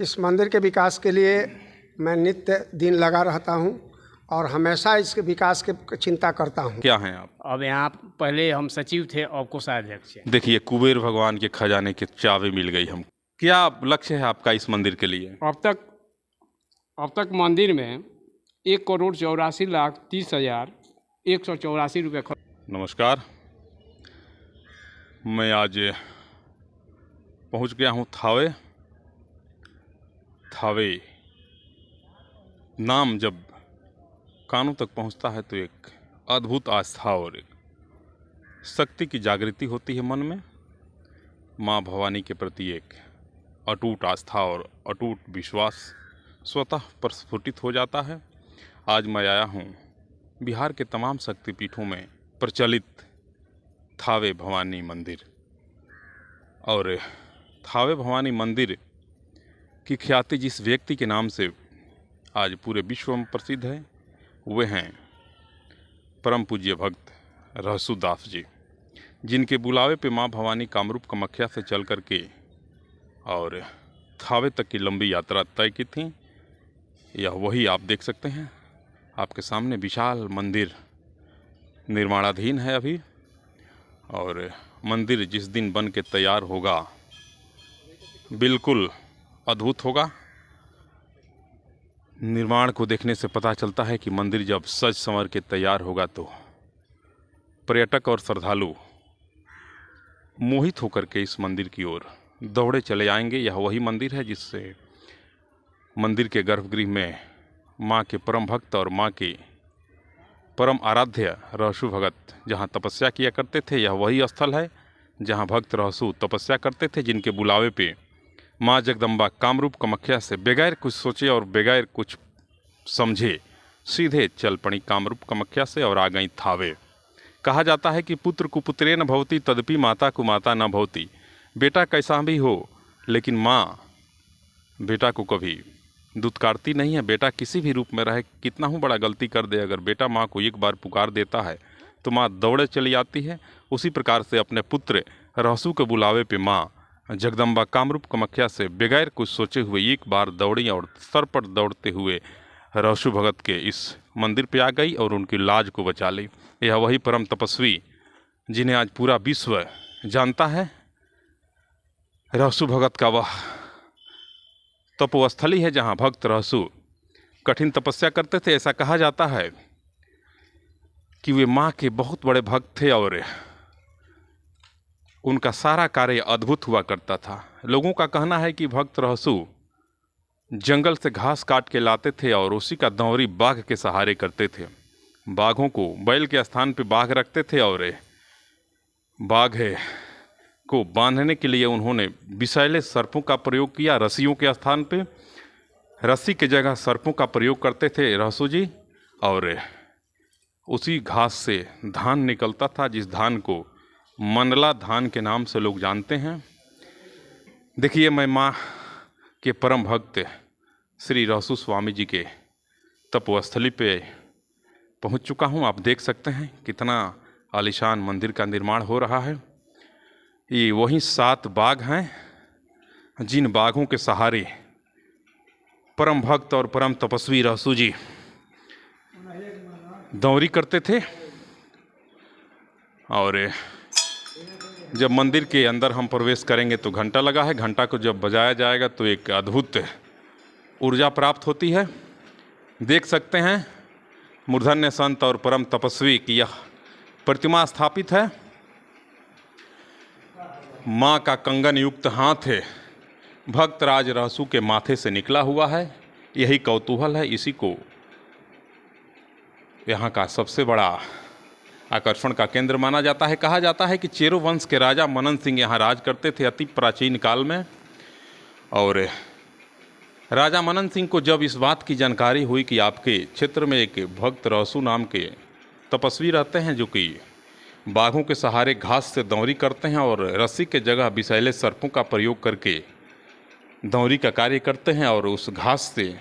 इस मंदिर के विकास के लिए मैं नित्य दिन लगा रहता हूँ और हमेशा इसके विकास की चिंता करता हूँ। क्या हैं आप? अब यहाँ पहले हम सचिव थे, अब कोषाध्यक्ष हैं। देखिए, कुबेर भगवान के खजाने की चाबी मिल गई हम। क्या लक्ष्य है आपका इस मंदिर के लिए? अब तक मंदिर में 1,84,30,184 रुपये नमस्कार, मैं आज पहुंच गया हूं थावे। नाम जब कानों तक पहुंचता है तो एक अद्भुत आस्था और एक शक्ति की जागृति होती है मन में। माँ भवानी के प्रति एक अटूट आस्था और अटूट विश्वास स्वतः प्रस्फुटित हो जाता है। आज मैं आया हूँ बिहार के तमाम शक्तिपीठों में प्रचलित थावे भवानी मंदिर, और थावे भवानी मंदिर की ख्याति जिस व्यक्ति के नाम से आज पूरे विश्व में प्रसिद्ध है, वे हैं परम पूज्य भक्त रहसुदास जी, जिनके बुलावे पे माँ भवानी कामरूप कामाख्या से चल करके और थावे तक की लंबी यात्रा तय की थी। यह वही आप देख सकते हैं, आपके सामने विशाल मंदिर निर्माणाधीन है अभी, और मंदिर जिस दिन बन के तैयार होगा बिल्कुल अद्भुत होगा। निर्माण को देखने से पता चलता है कि मंदिर जब सज संवर के तैयार होगा तो पर्यटक और श्रद्धालु मोहित होकर के इस मंदिर की ओर दौड़े चले आएंगे। यह वही मंदिर है जिससे मंदिर के गर्भगृह में माँ के परम भक्त और माँ के परम आराध्य रहसु भगत जहाँ तपस्या किया करते थे, यह वही स्थल है जहाँ भक्त रहसु तपस्या करते थे, जिनके बुलावे पे माँ जगदम्बा कामरूप कामाख्या से बगैर कुछ सोचे और बगैर कुछ समझे सीधे चल पड़ी कामरूप कामाख्या से और आ गई थावे। कहा जाता है कि पुत्र कुपुत्रे न भवती तदपि माता कुमाता न भवती। बेटा कैसा भी हो लेकिन माँ बेटा को कभी दुत्कारती नहीं है। बेटा किसी भी रूप में रहे, कितना ही बड़ा गलती कर दे, अगर बेटा माँ को एक बार पुकार देता है तो माँ दौड़े चली आती है। उसी प्रकार से अपने पुत्र रहसु के बुलावे पे माँ जगदम्बा कामरूप कामाख्या से बगैर कुछ सोचे हुए एक बार दौड़ी और सरपट दौड़ते हुए रहसु भगत के इस मंदिर पे आ गई और उनकी लाज को बचा ली। यह वही परम तपस्वी जिन्हें आज पूरा विश्व जानता है, रहसु भगत का वह तपोस्थली है जहाँ भक्त रहसु कठिन तपस्या करते थे। ऐसा कहा जाता है कि वे माँ के बहुत बड़े भक्त थे और उनका सारा कार्य अद्भुत हुआ करता था। लोगों का कहना है कि भक्त रहसु जंगल से घास काट के लाते थे और उसी का दौरी बाघ के सहारे करते थे। बाघों को बैल के स्थान पे बाघ रखते थे और बाघ को बांधने के लिए उन्होंने विषैले सर्पों का प्रयोग किया। रस्सियों के स्थान पे रस्सी की जगह सर्पों का प्रयोग करते थे रहसु जी, और उसी घास से धान निकलता था, जिस धान को मंडला धान के नाम से लोग जानते हैं। देखिए, मैं माँ के परम भक्त श्री रहसु स्वामी जी के तपोस्थली पे पहुंच चुका हूं। आप देख सकते हैं कितना आलीशान मंदिर का निर्माण हो रहा है। ये वही 7 बाघ हैं जिन बाघों के सहारे परम भक्त और परम तपस्वी रहसु जी दौरी करते थे। और जब मंदिर के अंदर हम प्रवेश करेंगे तो घंटा लगा है, घंटा को जब बजाया जाएगा तो एक अद्भुत ऊर्जा प्राप्त होती है। देख सकते हैं मूर्धन्य संत और परम तपस्वी की यह प्रतिमा स्थापित है। माँ का कंगन युक्त हाथ है भक्तराज रहसु के माथे से निकला हुआ है। यही कौतूहल है, इसी को यहाँ का सबसे बड़ा आकर्षण का केंद्र माना जाता है। कहा जाता है कि चेरो वंश के राजा मनन सिंह यहाँ राज करते थे अति प्राचीन काल में, और राजा मनन सिंह को जब इस बात की जानकारी हुई कि आपके क्षेत्र में एक भक्त रहसु नाम के तपस्वी रहते हैं जो कि बाघों के सहारे घास से दौरी करते हैं और रस्सी के जगह विषैले सर्पों का प्रयोग करके दौरी का कार्य करते हैं, और उस घास से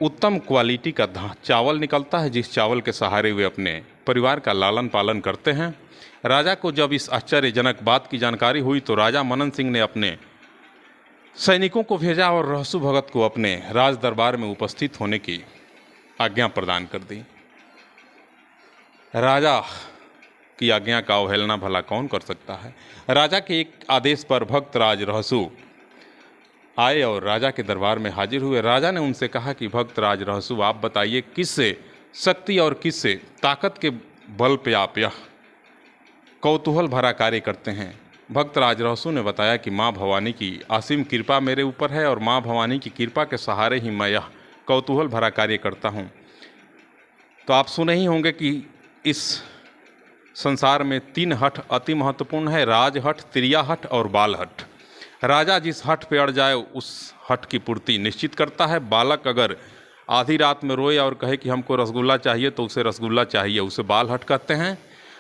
उत्तम क्वालिटी का चावल निकलता है, जिस चावल के सहारे वे अपने परिवार का लालन पालन करते हैं। राजा को जब इस आश्चर्यजनक बात की जानकारी हुई तो राजा मनन सिंह ने अपने सैनिकों को भेजा और रहसु भगत को अपने राज दरबार में उपस्थित होने की आज्ञा प्रदान कर दी। राजा की आज्ञा का अवहेलना भला कौन कर सकता है। राजा के एक आदेश पर भक्त राज रहसु आए और राजा के दरबार में हाजिर हुए। राजा ने उनसे कहा कि भक्त राज रहसु, आप बताइए किससे शक्ति और किससे ताकत के बल पे आप यह कौतूहल भरा कार्य करते हैं। भक्त राज रहसु ने बताया कि माँ भवानी की असीम कृपा मेरे ऊपर है और माँ भवानी की कृपा के सहारे ही मैं यह कौतूहल भरा कार्य करता हूँ। तो आप सुने ही होंगे कि इस संसार में 3 हठ अति महत्वपूर्ण है, राज हठ, त्रिया हठ और बाल हठ। राजा जिस हठ पे अड़ जाए उस हठ की पूर्ति निश्चित करता है। बालक अगर आधी रात में रोए और कहे कि हमको रसगुल्ला चाहिए तो उसे रसगुल्ला चाहिए, उसे बाल हठ कहते हैं।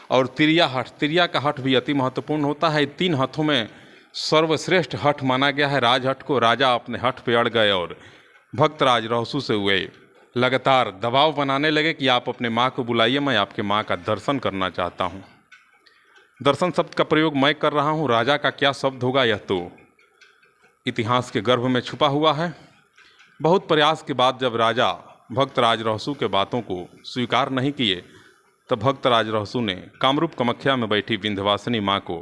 और त्रिया हठ, त्रिया का हठ भी अति महत्वपूर्ण होता है। 3 हठों में सर्वश्रेष्ठ हठ माना गया है राज हठ को। राजा अपने हठ पे अड़ गए और भक्त राज रहसु से हुए लगातार दबाव बनाने लगे कि आप अपने माँ को बुलाइए, मैं आपके माँ का दर्शन करना चाहता हूँ। दर्शन शब्द का प्रयोग मैं कर रहा हूँ, राजा का क्या शब्द होगा यह तो इतिहास के गर्भ में छुपा हुआ है। बहुत प्रयास के बाद जब राजा भक्त राज रहसु के बातों को स्वीकार नहीं किए तब भक्त राज रहसु ने कामरूप कामाख्या में बैठी विंध्यवासिनी माँ को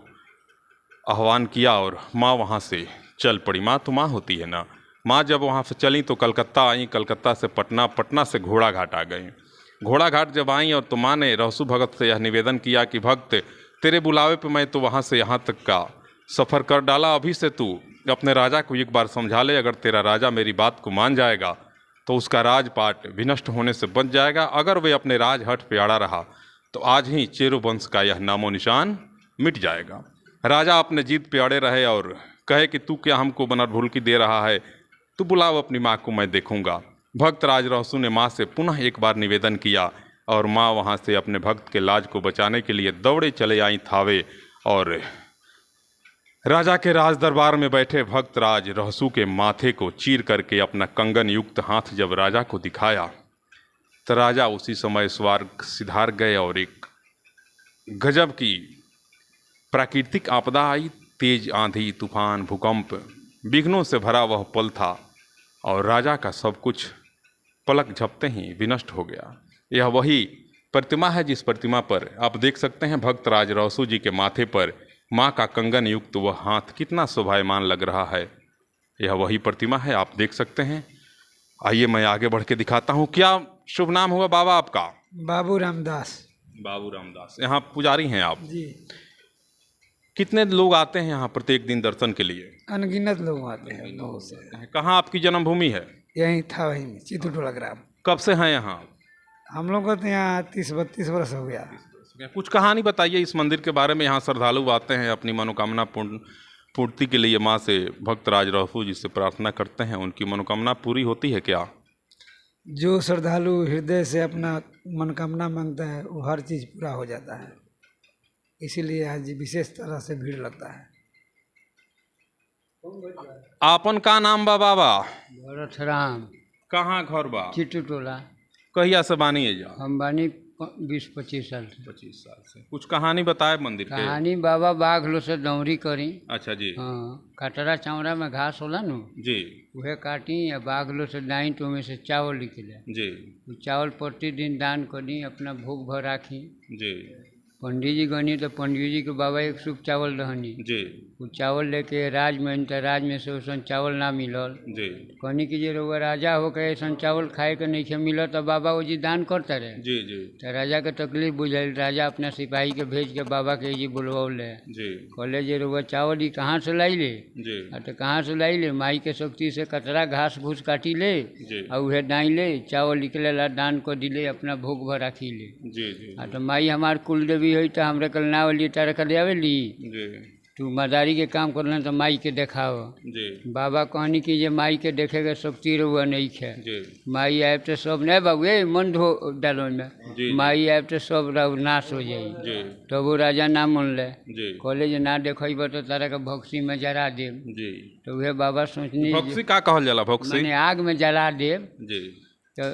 आह्वान किया और माँ वहाँ से चल पड़ी। माँ तो माँ होती है ना। माँ जब वहाँ से चली तो कलकत्ता आई, कलकत्ता से पटना, पटना से घोड़ाघाट आ गई। घोड़ाघाट जब आई और तो माँ ने रहसु भगत से यह निवेदन किया कि भक्त, तेरे बुलावे पे मैं तो वहाँ से यहाँ तक का सफ़र कर डाला, अभी से तू अपने राजा को एक बार समझा ले। अगर तेरा राजा मेरी बात को मान जाएगा तो उसका राजपाट विनष्ट होने से बच जाएगा। अगर वे अपने राजहट पे अड़ा रहा तो आज ही चेरो वंश का यह नामो निशान मिट जाएगा। राजा अपने जीत पे अड़े रहे और कहे कि तू क्या हमको बनरभुलकी दे रहा है, तू बुलाओ अपनी माँ को, मैं देखूंगा। भक्त राज रहसु ने माँ से पुनः एक बार निवेदन किया और माँ वहाँ से अपने भक्त के लाज को बचाने के लिए दौड़े चले आई थावे। और राजा के राज दरबार में बैठे भक्त राज रहसु के माथे को चीर करके अपना कंगन युक्त हाथ जब राजा को दिखाया तो राजा उसी समय स्वर्ग सिधार गए और एक गजब की प्राकृतिक आपदा आई। तेज आंधी, तूफान, भूकंप, विघ्नों से भरा वह पल था और राजा का सब कुछ पलक झपते ही विनष्ट हो गया। यह वही प्रतिमा है जिस प्रतिमा पर आप देख सकते हैं भक्त राज रहसु जी के माथे पर माँ का कंगन युक्त वह हाथ कितना शोभायमान लग रहा है। यह वही प्रतिमा है, आप देख सकते हैं। आइए मैं आगे बढ़ के दिखाता हूँ। क्या शुभ नाम हुआ बाबा आपका? बाबू रामदास। बाबू रामदास, यहाँ पुजारी हैं आप जी। कितने लोग आते हैं यहाँ प्रत्येक दिन दर्शन के लिए? अनगिनत लोग आते हैं बहुत से। कहाँ आपकी जन्मभूमि है? यहीं था, वहीं में चित्तूटोला ग्राम। कब से हैं यहाँ? हम लोग को तो यहाँ 30-32 वर्ष हो गया। कुछ कहानी बताइए इस मंदिर के बारे में। यहाँ श्रद्धालु आते हैं अपनी मनोकामना पूर्ति के लिए, माँ से भक्त राज रहसु जी से प्रार्थना करते हैं, उनकी मनोकामना पूरी होती है क्या? जो श्रद्धालु हृदय से अपना मनोकामना मांगता है वो हर चीज़ पूरा हो जाता है, इसीलिए आज विशेष तरह से भीड़ लगता है। आपन का नाम बा बाबा? भरत राम। कहाँ घर बा? चित्तूटोला। कहिया से बानी है जा? हम बानी 20-25 साल से। 25 साल से। कुछ कहानी बताए मंदिर के? कहानी बाबा बाघ लो से दौरी करी। अच्छा जी। हाँ, कटरा चावड़ा में घास होला नु जी, वह काटी या बाघ लो से दाई तो में से चावल निकले जी। वो चावल प्रतिदिन दान करी, अपना भोग भर राखी। जी, पंडित जी गनी तो पंडित जी के बाबा एक सूप चावल रहनी। जी, वो चावल लेके राज में तो राज में से वैसा चावल ना मिलल। जी, कहनी कि जे रउआ राजा होकर ऐसा चावल खाए के नहीं मिलत तो बाबा वो जी दान करता रहे। जी, जी, तो राजा के तकलीफ बुझल, राजा अपना सिपाही के भेज के बाबा के जी बुलवौले। जी, कहले जे रउआ चावल ही कहाँ से लाई ले? जी, तो कहाँ से लाई ले? माई के शक्ति से कतरा घास भूस काटी ले जी, और उहे डाई ले, चावल निकले ला दान को दिले, अपना भोग भर राखी ले। जी, जी, तो माई हमार कुल देवी है तो हमरे कल ना वाली तारा कल आवेली, जी, तू मदारी के काम करना तो माई के देखाओ। जी, बाबा कहनी कि जे माई के देखे के शक्ति रहुआ नहीं है। जी, माई आए तो सब नहीं बाबू ये मन धो डालो में, जी, माई आए तो सब नाश हो जाई। जी, तो वो राजा ना मन ले, जी, कहले जे ना देखब तो तारा के भक्सी में जरा देव। जी। तो वह बाबा सोचनी भक्सी का कहल जाला? भक्सी मैंने आग में जला देव। जी, तो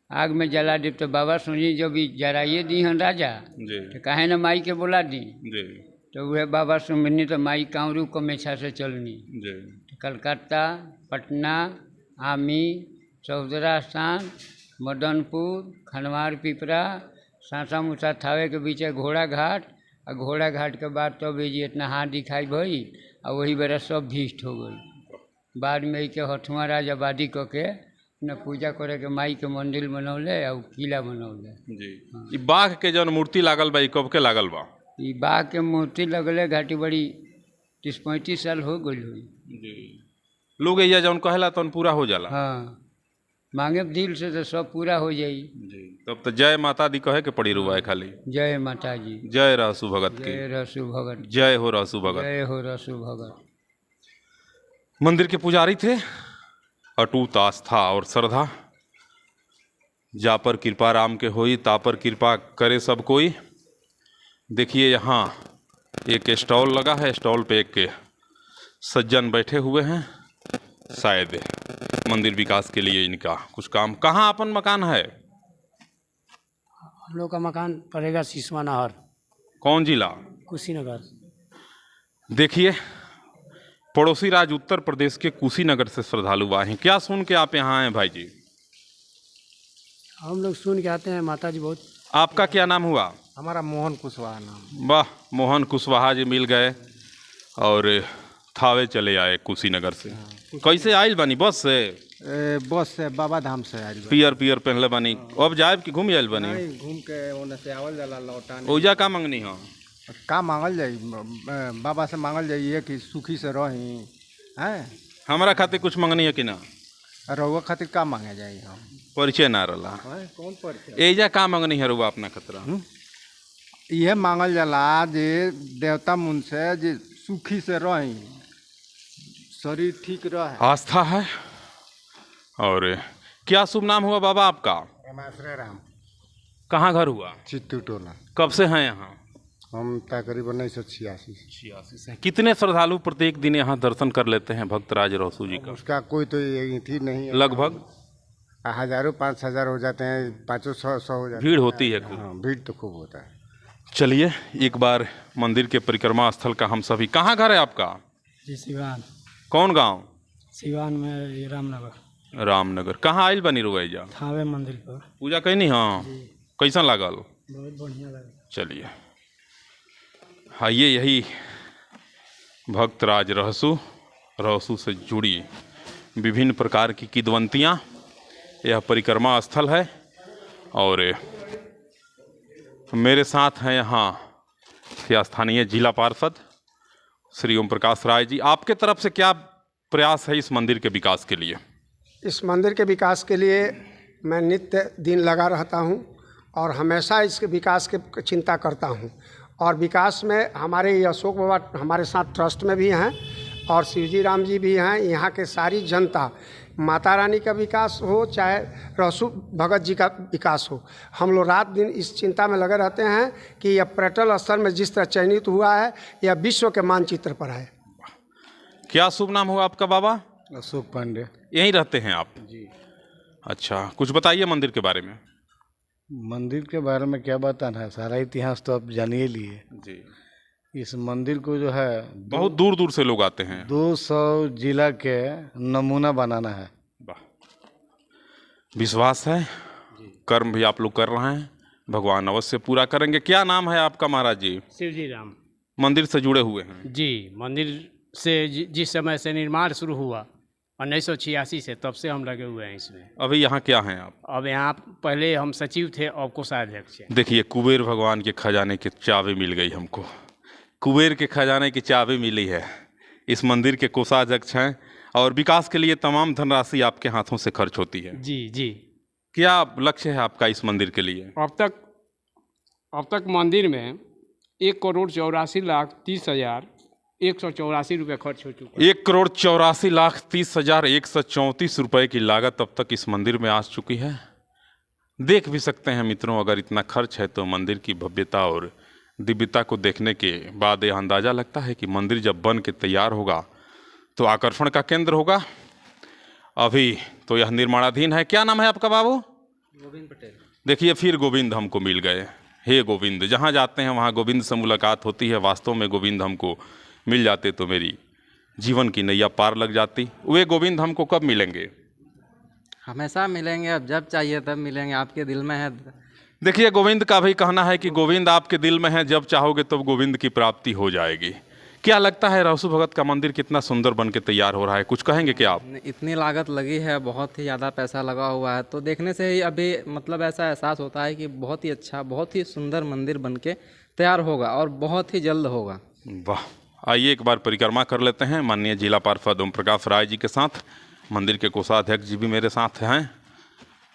आग में जला देव तो बाबा सोची जब जराइए दी हन राजा जी, तो काहे न माई के बोला दी। जी, तो वह बाबा सुमिरनी तो माई कांवरू कमेछा से चलनी। जी कलकत्ता, पटना, आमी, चौधरा स्थान, मदनपुर, खनवार पिपरा, सासा मूसा थावे के बीच घोड़ा घाट, और घोड़ा घाट के बाद तब ये इतना हाथ दिखाई भई और वही बेरा सब भीष्ट हो गई। बाद में के हथुआ राज आबादी क के न पूजा करे के माई के मंदिर बनौले और किला बनौले। जी ई बाघ के जौन मूर्ति लागल बा ई कब के लागल बा? ई बाघ के मूर्ति लगले घाटी बड़ी 30-35 साल हो गई हुई। जी लोग ये जौन कहेला तौन पूरा हो जाला। हाँ, मांगे दिल से तो सब पूरा हो जाई। जी तब तो जय माता दी कहे के पड़ी रुआ खाली। जय माता जी, जय रहसु भगत की, जय रसु भगत, जय हो रहसु भगत। जय हो रसु भगत। मंदिर के पुजारी थे, अटूट आस्था और श्रद्धा, जा पर कृपा राम के होई ता पर कृपा करे सब कोई। देखिए यहाँ एक स्टॉल लगा है, स्टॉल पे एक सज्जन बैठे हुए हैं, शायद मंदिर विकास के लिए इनका कुछ काम। कहाँ अपन मकान है? हम लोग का मकान पड़ेगा सिसवा नहर, कौन जिला? कुशीनगर। देखिए पड़ोसी राज्य उत्तर प्रदेश के कुशीनगर से श्रद्धालु आए हैं। क्या सुन के आप यहाँ आए भाई जी? हम लोग सुन के आते हैं माता जी बहुत। आपका क्या नाम हुआ? हमारा मोहन कुशवाहा नाम। वाह, मोहन कुशवाहा जी मिल गए और थावे चले आए कुशीनगर से। कैसे आयल बानी? बस से? बस से बाबा धाम से आयल बा। पियर पियर पहनले बानी। अब जाए कि घूम आयल बानी? नहीं, घूम के ओने से आवल जाला लौटाने। ओजा का मंगनी हो? का मांगल जाई? बाबा से मांगल जाइए कि सुखी से रही हैं। हमारा खातिर कुछ मंगनी है कि ना? रहुआ खातिर का मांगे जाई? हम परिचय ना रला। कौन परिचय? एजा का मंगनी है रुआ अपना खतरा? यह मांगल जाला जे देवता मुन से जे सुखी से रही, शरीर ठीक रहे। आस्था है। और क्या शुभ नाम हुआ बाबा आपका? श्री राम। कहाँ घर हुआ? चित्तू टोला। कब से हैं यहाँ? हम तकरीबन 1986 से। कितने श्रद्धालु प्रत्येक दिन यहाँ दर्शन कर लेते हैं भक्तराज रहसु जी का? उसका कोई तो ये थी नहीं। लगभग हजारों 5,000 हो जाते हैं, 500-100 हो जाते हैं। भीड़ होती है खूब। हाँ, भीड़ तो खूब होता है। चलिए एक बार मंदिर के परिक्रमा स्थल का हम सभी। कहाँ घर है आपका? जी सिवान। कौन गांव? सिवान में ये रामनगर। रामनगर। कहाँ आयल बनी रुआ? थावे मंदिर पर पूजा कैनी? हाँ, कैसा लागल? बहुत बढ़िया लगा। चलिए आइए, यही भक्तराज रहसु से जुड़ी विभिन्न प्रकार की किदवंतियाँ, यह परिक्रमा स्थल है। और मेरे साथ हैं यहाँ स्थानीय जिला पार्षद श्री ओम प्रकाश राय जी। आपके तरफ से क्या प्रयास है इस मंदिर के विकास के लिए? इस मंदिर के विकास के लिए मैं नित्य दिन लगा रहता हूँ और हमेशा इसके विकास के चिंता करता हूँ। और विकास में हमारे ये अशोक बाबा हमारे साथ ट्रस्ट में भी हैं और शिवजी राम जी भी हैं। यहाँ के सारी जनता, माता रानी का विकास हो चाहे रहसु भगत जी का विकास हो, हम लोग रात दिन इस चिंता में लगे रहते हैं कि यह पर्यटन स्थल में जिस तरह चयनित हुआ है यह विश्व के मानचित्र पर है। क्या शुभ नाम हुआ आपका बाबा? अशोक पांडे। यहीं रहते हैं आप? जी। अच्छा, कुछ बताइए मंदिर के बारे में। मंदिर के बारे में क्या बताना है, सारा इतिहास तो आप जानिए लिए। जी। इस मंदिर को जो है बहुत दूर दूर से लोग आते हैं। 200 जिला के नमूना बनाना है। वाह, विश्वास है, कर्म भी आप लोग कर रहे हैं, भगवान अवश्य पूरा करेंगे। क्या नाम है आपका महाराज जी? शिवजी राम। मंदिर से जुड़े हुए हैं? जी, मंदिर से जिस समय से निर्माण शुरू हुआ 1986 से, तब से हम लगे हुए हैं इसमें। अभी यहाँ क्या हैं आप? अब यहाँ पहले हम सचिव थे और कोषाध्यक्ष हैं। देखिए, कुबेर भगवान के खजाने की चाबी मिल गई हमको। कुबेर के खजाने की चाबी मिली है। इस मंदिर के कोषाध्यक्ष हैं और विकास के लिए तमाम धनराशि आपके हाथों से खर्च होती है। जी जी। क्या लक्ष्य है आपका इस मंदिर के लिए? अब तक मंदिर में 1,84,30,184 रुपये खर्च हो चुका है। 1,84,30,134 रुपये की लागत अब तक इस मंदिर में आ चुकी है। देख भी सकते हैं मित्रों, अगर इतना खर्च है तो मंदिर की भव्यता और दिव्यता को देखने के बाद यह अंदाज़ा लगता है कि मंदिर जब बन के तैयार होगा तो आकर्षण का केंद्र होगा। अभी तो यह निर्माणाधीन है। क्या नाम है आपका बाबू? गोविंद पटेल। देखिए, फिर गोविंद हमको मिल गए। हे गोविंद। जहाँ जाते हैं वहाँ गोविंद से मुलाकात होती है। वास्तव में गोविंद हमको मिल जाते तो मेरी जीवन की नैया पार लग जाती। वे गोविंद हमको कब मिलेंगे? हमेशा मिलेंगे, अब जब चाहिए तब मिलेंगे, आपके दिल में है। देखिए, गोविंद का भी कहना है कि गोविंद आपके दिल में है, जब चाहोगे तब गोविंद की प्राप्ति हो जाएगी। क्या लगता है रहसु भगत का मंदिर कितना सुंदर बन के तैयार हो रहा है? कुछ कहेंगे क्या आप? इतनी लागत लगी है, बहुत ही ज़्यादा पैसा लगा हुआ है, तो देखने से ही अभी मतलब ऐसा एहसास होता है कि बहुत ही अच्छा, बहुत ही सुंदर मंदिर बन के तैयार होगा और बहुत ही जल्द होगा। वाह, आइए एक बार परिक्रमा कर लेते हैं माननीय जिला पार्षद ओम प्रकाश राय जी के साथ। मंदिर के कोषाध्यक्ष जी भी मेरे साथ हैं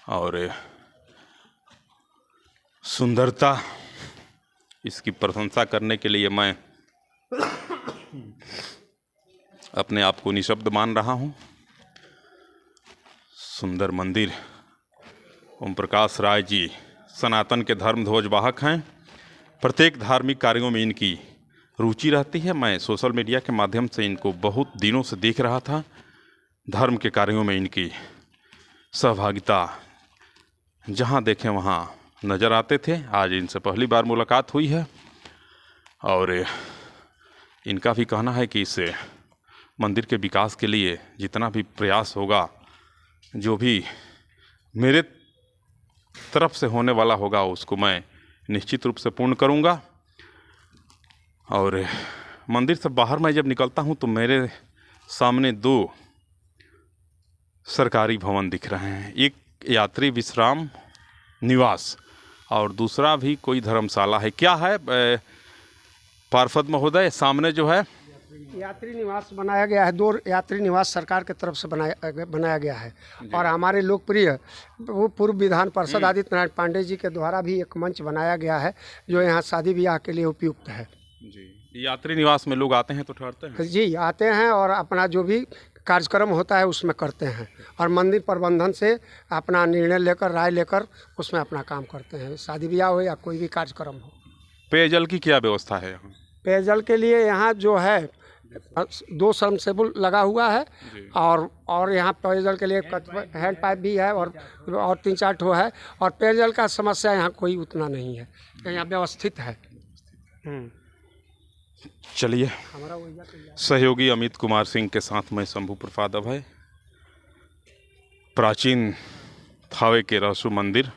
और सुंदरता इसकी प्रशंसा करने के लिए मैं अपने आप को निशब्द मान रहा हूँ। सुंदर मंदिर। ओम प्रकाश राय जी सनातन के धर्म ध्वजवाहक हैं। प्रत्येक धार्मिक कार्यों में इनकी रुचि रहती है। मैं सोशल मीडिया के माध्यम से इनको बहुत दिनों से देख रहा था। धर्म के कार्यों में इनकी सहभागिता जहाँ देखें वहाँ नज़र आते थे। आज इनसे पहली बार मुलाकात हुई है और इनका भी कहना है कि इस मंदिर के विकास के लिए जितना भी प्रयास होगा, जो भी मेरे तरफ से होने वाला होगा, उसको मैं निश्चित रूप से पूर्ण करूँगा। और मंदिर से बाहर मैं जब निकलता हूँ तो मेरे सामने दो सरकारी भवन दिख रहे हैं। एक यात्री विश्राम निवास और दूसरा भी कोई धर्मशाला है। क्या है पार्षद महोदय, सामने जो है यात्री निवास बनाया गया है। 2 यात्री निवास सरकार की तरफ से बनाया गया है। और हमारे लोकप्रिय वो पूर्व विधान पार्षद आदित्य नारायण पांडे जी के द्वारा भी एक मंच बनाया गया है, जो यहाँ शादी ब्याह के लिए उपयुक्त है। जी, यात्री निवास में लोग आते हैं तो ठहरते हैं? जी, आते हैं और अपना जो भी कार्यक्रम होता है उसमें करते हैं और मंदिर प्रबंधन से अपना निर्णय लेकर, राय लेकर उसमें अपना काम करते हैं, शादी ब्याह हो या कोई भी कार्यक्रम हो। पेयजल की क्या व्यवस्था है यहाँ? पेयजल के लिए यहाँ जो है 2 सबमर्सिबल लगा हुआ है और यहाँ पेयजल के लिए हैंड पाइप भी है और 3-4 ठो है। और पेयजल का समस्या यहाँ कोई उतना नहीं है, यहाँ व्यवस्थित है। चलिए, सहयोगी अमित कुमार सिंह के साथ मैं शंभू प्रसाद अभय, प्राचीन थावे के रहसु मंदिर